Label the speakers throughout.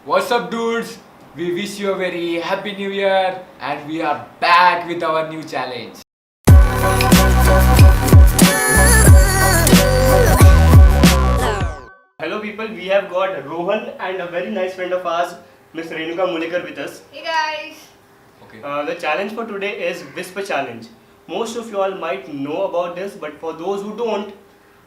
Speaker 1: What's up, dudes? We wish you a very happy new year and we are back with our new challenge.
Speaker 2: Hello people, we have got Rohan and a very nice friend of ours, Miss Renuka Mulekar with us.
Speaker 3: Hey guys!
Speaker 1: Okay.
Speaker 2: The challenge for today is Whisper Challenge. Most of you all might know about this, but for those who don't,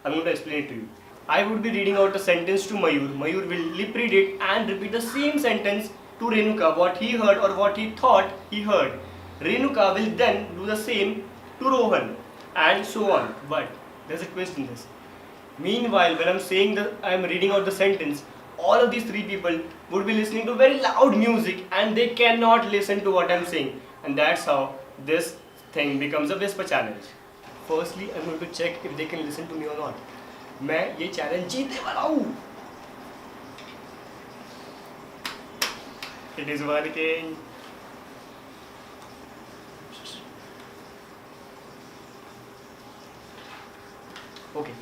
Speaker 2: I'm going to explain it to you. I would be reading out a sentence to Mayur. Mayur will lip read it and repeat the same sentence to Renuka, what he heard or what he thought he heard. Renuka will then do the same to Rohan and so on. But there's a twist in this. Meanwhile, when I'm reading out the sentence, all of these three people would be listening to very loud music and they cannot listen to what I'm saying. And that's how this thing becomes a whisper challenge. Firstly, I'm going to check if they can listen to me or not. मैं ये challenge जीतने वाला हूँ. It is working. Okay.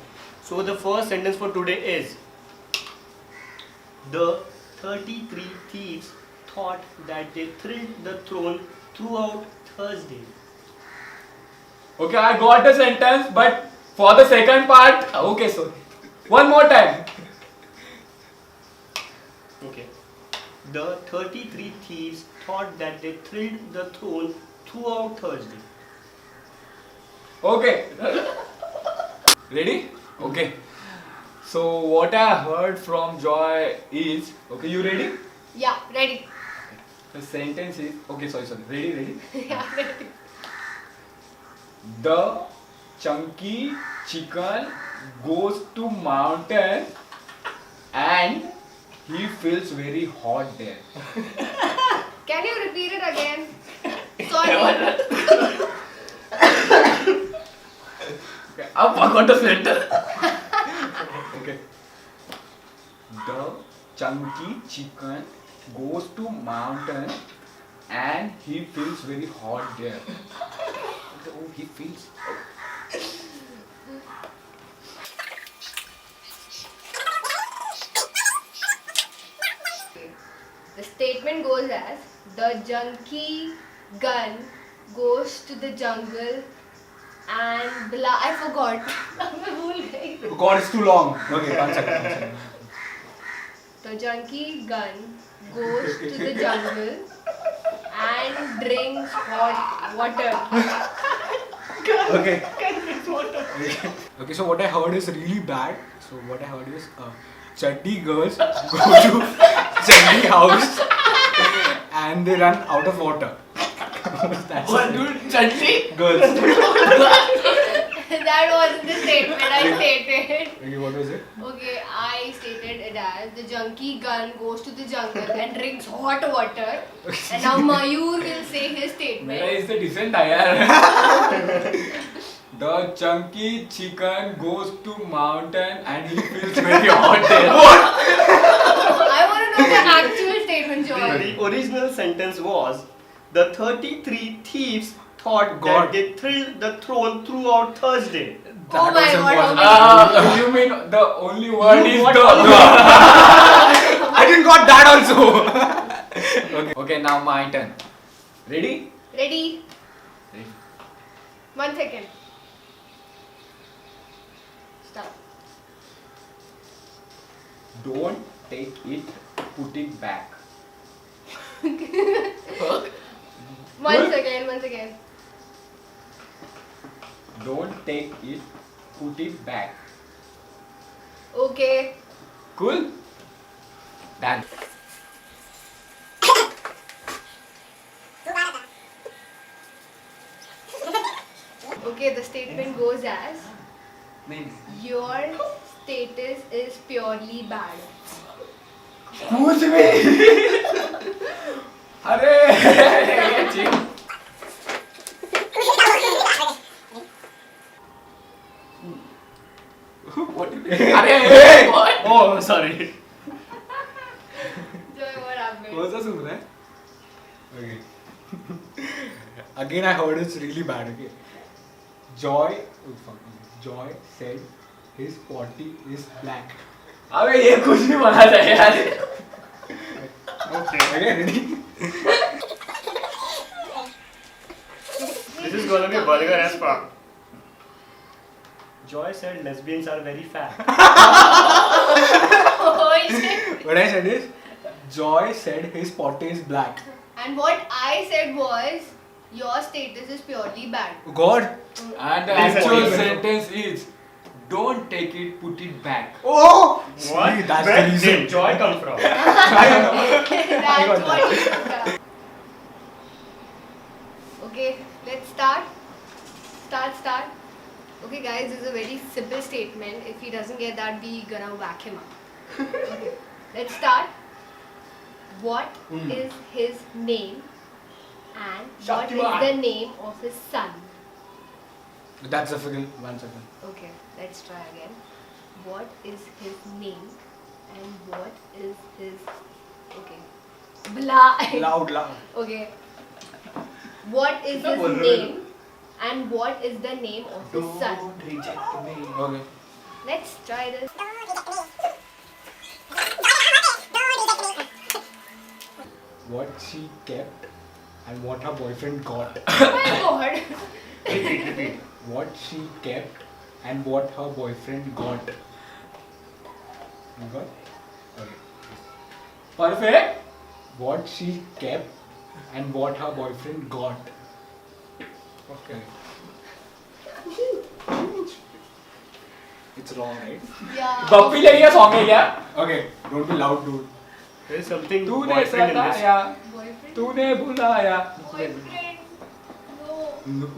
Speaker 2: So the first sentence for today is: the 33 thieves thought that they thrilled the throne throughout Thursday.
Speaker 1: Okay, I got the sentence, but for the second part, okay, so one more time.
Speaker 2: Okay. The 33 thieves thought that they thrilled the throne throughout Thursday.
Speaker 1: Okay. Ready? Okay. So what I heard from Joy is, okay, you ready?
Speaker 3: Yeah, ready.
Speaker 1: The sentence is, okay, sorry. Ready?
Speaker 3: Yeah, ready.
Speaker 1: The chunky chicken goes to mountain and he feels very hot there.
Speaker 3: Can you repeat it again? Sorry.
Speaker 1: Okay, I forgot the sentence. Okay. The chunky chicken goes to mountain and he feels very hot there. Oh, he feels.
Speaker 3: The statement goes as: the junkie gun goes to the jungle and I forgot. मैं भूल गई.
Speaker 1: God, it's too long. Okay, one second.
Speaker 3: The junkie gun goes to the jungle and drinks hot water.
Speaker 1: Okay. Okay, so what I heard is really bad. So what I heard is chuddy girls go to chuddy house and they run out of water. That's
Speaker 2: What, dude? Chutney?
Speaker 1: girls.
Speaker 3: That wasn't the statement I stated.
Speaker 1: Okay, what was it?
Speaker 3: Okay, I stated it as: the junkie gun goes to the jungle and drinks hot water. And now Mayur will say his
Speaker 1: Mera
Speaker 3: statement.
Speaker 1: is the decent yaar. The chunky chicken goes to mountain and he feels very hot there.
Speaker 3: I want to know the actual statement, Joy.
Speaker 2: The original sentence was: the 33 thieves thought
Speaker 1: God.
Speaker 2: that they thrilled the throne throughout Thursday.
Speaker 3: Oh my
Speaker 1: was
Speaker 3: God,
Speaker 1: impossible. You mean the only word
Speaker 2: You
Speaker 1: is
Speaker 2: got
Speaker 1: the.
Speaker 2: all
Speaker 1: I didn't got that also. Okay, now my turn. Ready?
Speaker 3: Ready?
Speaker 1: Ready.
Speaker 3: 1 second. Start.
Speaker 1: Don't take it, put it back.
Speaker 3: 1 second.
Speaker 1: Don't take it, put it back.
Speaker 3: Okay.
Speaker 1: Cool? Done.
Speaker 3: Okay, the statement goes as:
Speaker 1: Name.
Speaker 3: your status is purely bad.
Speaker 1: Who's me? अरे What did you अरे what?
Speaker 2: Oh, sorry.
Speaker 3: Joy, what happened?
Speaker 1: कौन सा सुन रहा है? Okay. Again, I heard it's really bad. Okay. Joy said his potty is black. अबे ये कुछ नहीं बना था यार.
Speaker 2: Joy said lesbians are very fat.
Speaker 3: Oh, shit.
Speaker 1: What I said is, Joy said his pot is black.
Speaker 3: And what I said was, your status is purely bad.
Speaker 1: God.
Speaker 4: And the
Speaker 2: Listen,
Speaker 4: actual
Speaker 2: listen.
Speaker 4: sentence is, don't take it, put it back.
Speaker 1: Oh!
Speaker 2: What?
Speaker 1: See, that's
Speaker 2: Where
Speaker 1: the reason.
Speaker 2: did joy come from?
Speaker 3: That's what he said. Okay, let's start. Start. Okay, guys, this is a very simple statement. If he doesn't get that, we gonna whack him up. Okay, let's start. What is his name? And what is
Speaker 4: Shaktiman.
Speaker 3: the name of his son?
Speaker 1: That's a figure. 1 second.
Speaker 3: Okay, let's try again. What is his name? And what is his... Okay. Blah.
Speaker 1: Loud.
Speaker 3: Okay. What is his
Speaker 2: Double.
Speaker 3: name? And what is the name of his son?
Speaker 2: Don't reject me.
Speaker 1: Okay.
Speaker 3: Let's try this.
Speaker 1: What she kept and what her boyfriend got.
Speaker 3: Oh my god.
Speaker 2: Repeat.
Speaker 1: What she kept and what her boyfriend got. You got? Okay.
Speaker 4: Perfect.
Speaker 1: What she kept and what her boyfriend got. Okay. It's wrong, right?
Speaker 3: Yeah.
Speaker 4: गप्पी ले लिया song है क्या?
Speaker 1: Okay, don't be loud, dude.
Speaker 2: There is something
Speaker 4: तूने
Speaker 2: boyfriend in this.
Speaker 4: सताया,
Speaker 3: Boyfriend?
Speaker 4: तूने बुलाया.
Speaker 3: Boyfriend. No.
Speaker 1: No.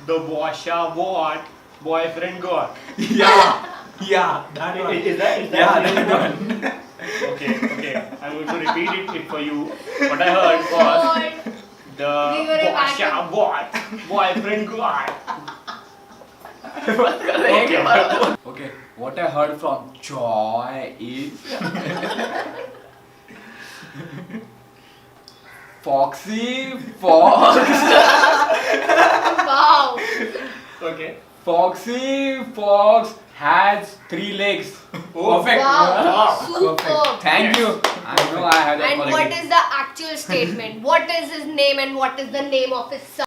Speaker 2: The washa what boyfriend got.
Speaker 1: Yeah, that one.
Speaker 2: Is that
Speaker 1: Yeah,
Speaker 2: the
Speaker 1: that
Speaker 2: one? Okay. I'm going to repeat it for you. What I heard was
Speaker 3: God.
Speaker 2: the
Speaker 3: We were a
Speaker 2: washa
Speaker 3: backup.
Speaker 2: what boyfriend got.
Speaker 4: Okay, what I heard from Joy is Foxy Fox.
Speaker 3: Wow.
Speaker 2: Okay.
Speaker 4: Foxy Fox has 3 legs. Perfect.
Speaker 3: Wow.
Speaker 1: Perfect.
Speaker 3: Superb.
Speaker 4: Thank you. I know I had that
Speaker 3: And what
Speaker 4: quality.
Speaker 3: is the actual statement? What is his name and what is the name of his son?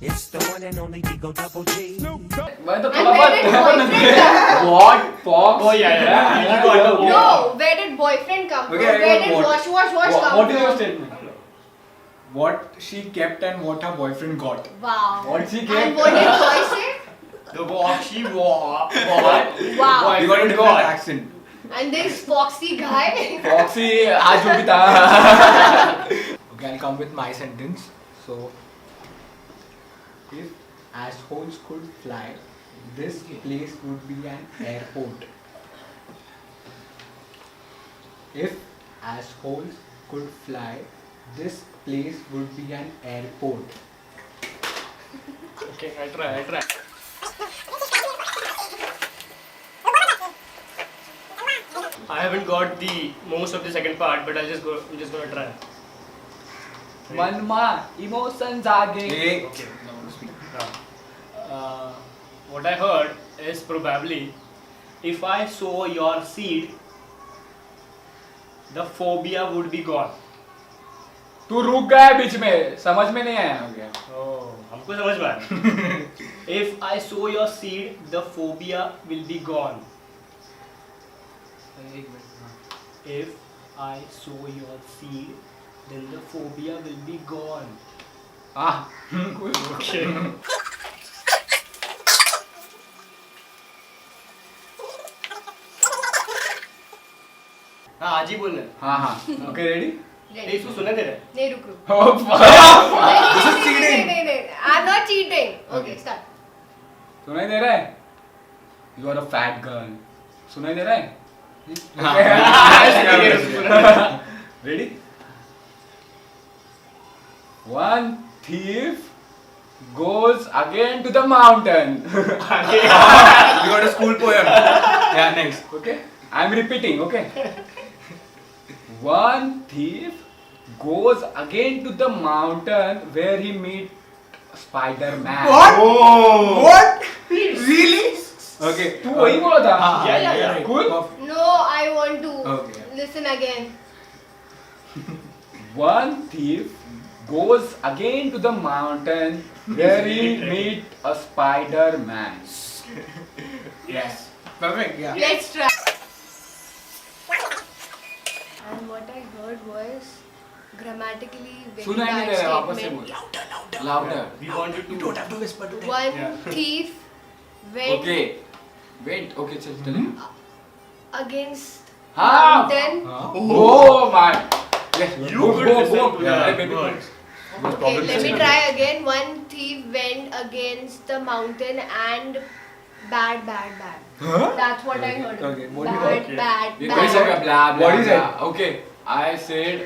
Speaker 5: It's the one and only Digo Double G.
Speaker 4: मैं तो
Speaker 3: And
Speaker 4: थोड़ा
Speaker 3: where did boyfriend come?
Speaker 4: What Fox?
Speaker 2: Oh yeah. You got the
Speaker 3: No, where did boyfriend come from?
Speaker 1: Okay, I
Speaker 3: Where
Speaker 1: got
Speaker 3: did
Speaker 1: what?
Speaker 3: wash come
Speaker 1: What is your
Speaker 3: from?
Speaker 1: statement? What she kept and what her boyfriend got.
Speaker 3: Wow.
Speaker 4: What she
Speaker 3: And
Speaker 4: kept?
Speaker 3: what did Joy say?
Speaker 2: The washy what
Speaker 3: Wow.
Speaker 1: You got a
Speaker 2: boyfriend
Speaker 1: different
Speaker 2: got.
Speaker 1: accent.
Speaker 3: And this foxy guy.
Speaker 4: Foxy आज जो भी था.
Speaker 1: Okay, I'll come with my sentence. So, if assholes could fly, this place would be an airport. If assholes could fly, this place would be an airport.
Speaker 2: Okay, I try. I haven't got the most of the second part, but I'm just gonna try.
Speaker 4: मनमा emotions जागे.
Speaker 1: Hey.
Speaker 2: Okay. What I heard is probably if I sow your seed, the phobia would be gone.
Speaker 4: तू रुक गया है बीच में, समझ में नहीं आया.
Speaker 2: Oh, हमको समझ में आया. If I sow your seed, the phobia will be gone. If I sow your seed, then the phobia will be gone.
Speaker 4: Ah.
Speaker 2: Okay. हाँ आज ही बोलना है.
Speaker 4: हाँ. Okay, ready?
Speaker 2: नहीं इसको सुने थे रे.
Speaker 3: नहीं रुक रुक.
Speaker 4: Oh,
Speaker 1: This is cheating.
Speaker 3: नहीं. I'm not cheating. Okay, start.
Speaker 4: सुनाई दे रहा है? You are a fat girl. सुनाई दे रहा है? Ready? One thief goes again to the mountain.
Speaker 1: You got a school poem. Yeah, next.
Speaker 4: Okay? I'm repeating, okay? One thief goes again to the mountain where he meet Spider-Man.
Speaker 1: Oh. What? Really? Okay.
Speaker 4: तू वही बोला था?
Speaker 2: Yeah.
Speaker 4: Cool?
Speaker 3: No, I want to
Speaker 1: Okay.
Speaker 3: listen again.
Speaker 4: One thief goes again to the mountain where he meet a Spider-Man.
Speaker 2: Yes.
Speaker 1: Perfect. Yeah.
Speaker 3: Let's try. And what I heard was grammatically very
Speaker 4: सुना ही नहीं
Speaker 3: bad
Speaker 4: दे रहा, वापस से
Speaker 3: statement.
Speaker 4: बोल. Louder.
Speaker 2: We want you to.
Speaker 1: You don't have to whisper to them.
Speaker 3: One
Speaker 2: Yeah.
Speaker 3: thief went
Speaker 4: Okay. Wait. Okay, tell him.
Speaker 3: against
Speaker 4: हाँ.
Speaker 3: mountain.
Speaker 4: Oh my. Yes.
Speaker 2: You
Speaker 4: Go,
Speaker 2: could
Speaker 4: go,
Speaker 2: listen
Speaker 4: go.
Speaker 2: to
Speaker 4: Yeah,
Speaker 2: the
Speaker 4: baby.
Speaker 2: words.
Speaker 3: Okay, let me try again. One thief went against the mountain and bad.
Speaker 1: Huh?
Speaker 3: That's what I heard.
Speaker 1: Okay, what do you
Speaker 3: Bad,
Speaker 4: You
Speaker 3: bad,
Speaker 4: said
Speaker 3: bad.
Speaker 4: blah blah.
Speaker 1: What is
Speaker 4: blah.
Speaker 1: it?
Speaker 4: Okay. I said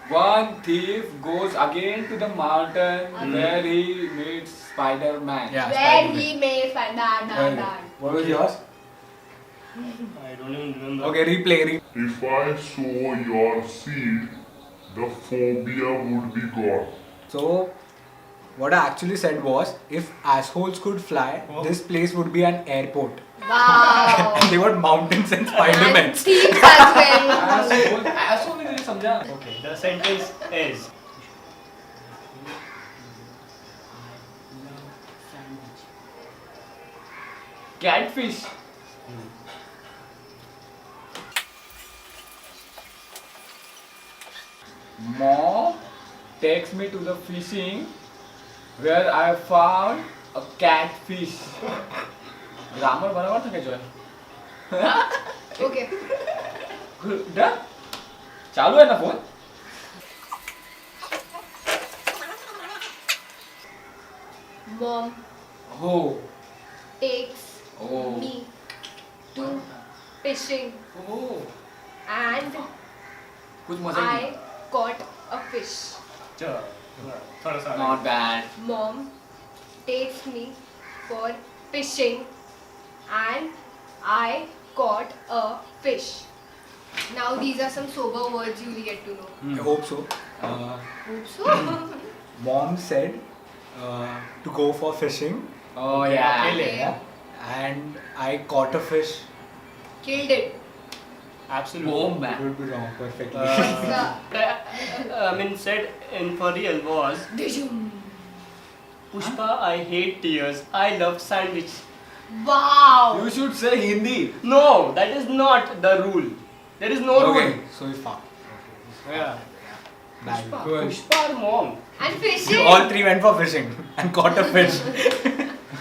Speaker 4: one thief goes again to the mountain where he meets Spider-Man.
Speaker 1: Yeah.
Speaker 3: Where
Speaker 1: Spider-Man.
Speaker 3: he may find bad.
Speaker 1: What was yours?
Speaker 2: I don't even remember.
Speaker 1: Okay, replay.
Speaker 6: If I sow your seed, the phobia would be gone.
Speaker 1: So, what I actually said was, if assholes could fly, this place would be an airport.
Speaker 3: Wow.
Speaker 1: And they got mountains and
Speaker 3: And
Speaker 1: Spider-Man.
Speaker 3: thieves as well.
Speaker 4: Asshole ने नहीं समझा.
Speaker 2: Okay. The sentence is.
Speaker 4: Catfish. Mom takes me to the fishing where I found a catfish. Grammar बराबर था क्या जो है?
Speaker 3: Okay.
Speaker 4: Done? चालू है ना phone?
Speaker 3: Mom
Speaker 4: Oh.
Speaker 3: takes
Speaker 4: Oh.
Speaker 3: me to fishing
Speaker 4: Oh.
Speaker 3: and
Speaker 4: कुछ मजा ही
Speaker 3: I caught a fish.
Speaker 2: थोड़ा सा.
Speaker 4: Not bad.
Speaker 3: Mom takes me for fishing and I caught a fish. Now these are some sober words you'll get to know.
Speaker 1: I hope so.
Speaker 3: Hope so.
Speaker 1: Mom said to go for fishing,
Speaker 4: Oh yeah.
Speaker 3: Okay.
Speaker 1: and I caught a fish.
Speaker 3: Killed it.
Speaker 2: Absolutely.
Speaker 4: Boom man.
Speaker 1: Could be wrong perfectly.
Speaker 2: I mean, said in for real was
Speaker 3: Dijum.
Speaker 2: Pushpa, I hate tears. I love sandwich.
Speaker 3: Wow.
Speaker 4: You should say Hindi.
Speaker 2: No, that is not the rule. There is no
Speaker 1: Okay,
Speaker 2: rule.
Speaker 1: so we found.
Speaker 2: Yeah.
Speaker 1: Bad.
Speaker 2: Pushpa or mom?
Speaker 3: And fishing.
Speaker 1: All three went for fishing and caught a fish.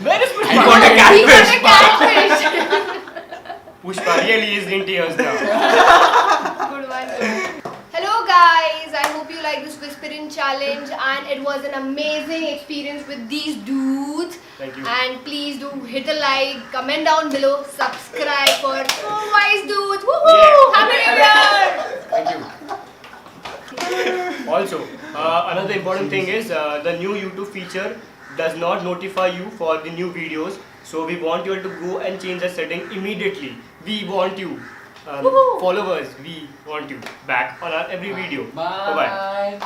Speaker 2: Where is Pushpa?
Speaker 1: And got a
Speaker 3: He got
Speaker 1: catfish.
Speaker 3: a catfish.
Speaker 2: Pushpa really is in tears now.
Speaker 3: Good one. Hello guys, I hope you like this whispering challenge and it was an amazing experience with these dudes.
Speaker 2: Thank you.
Speaker 3: And please do hit a like, comment down below, subscribe for more wise dudes. Woohoo!
Speaker 2: Yeah.
Speaker 3: Happy New Year!
Speaker 2: Thank you. Also, another important thing is the new YouTube feature does not notify you for the new videos. So we want you all to go and change that setting immediately. We want you.
Speaker 3: Woohoo.
Speaker 2: Followers, we want you back on our every video. Bye bye.